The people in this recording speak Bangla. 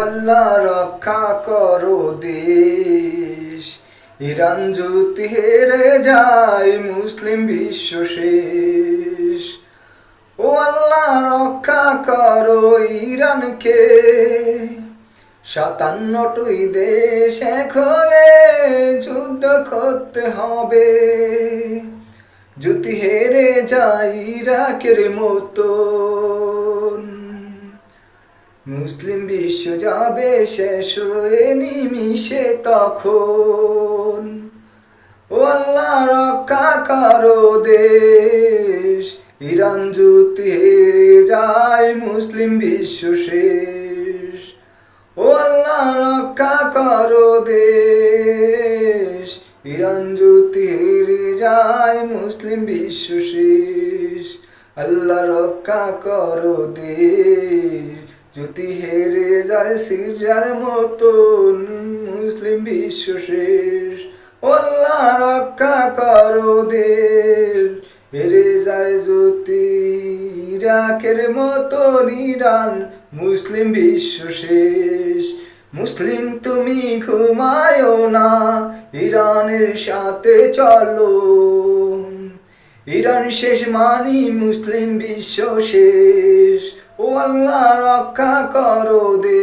আল্লাহ রক্ষা করো দেশ, ইরান যদি হেরে যায় মুসলিম বিশ্ব শেষ। ও আল্লাহ রক্ষা করো ইরানকে, 57টি দেশ এক হয়ে যুদ্ধ করতে হবে। যদি হেরে যায় ইরাকের মতন, মুসলিম বিশ্ব যাবে শেষ হয়ে নিমিষে তখন। ও আল্লাহ রক্ষা করো দেশ, ইরান যদি হেরে যায় মুসলিম বিশ্ব শেষ। ও আল্লাহ রক্ষা করো দেশ, ইরান যদি হেরে যায় মুসলিম বিশ্ব শেষ। আল্লাহ রক্ষা করো দেশ, যদি হেরে যায় সিরিয়ার মতন মুসলিম বিশ্ব শেষ। ও আল্লাহ রক্ষা করো দেশ, হেরে যায় যদি ইরাকের মতন ইরান মুসলিম বিশ্ব শেষ। মুসলিম তুমি ঘুমায়ো না, ইরানের সাথে চলো, ইরান শেষ মানি মুসলিম বিশ্ব শেষ। ও আল্লাহ রক্ষা করো দেশ।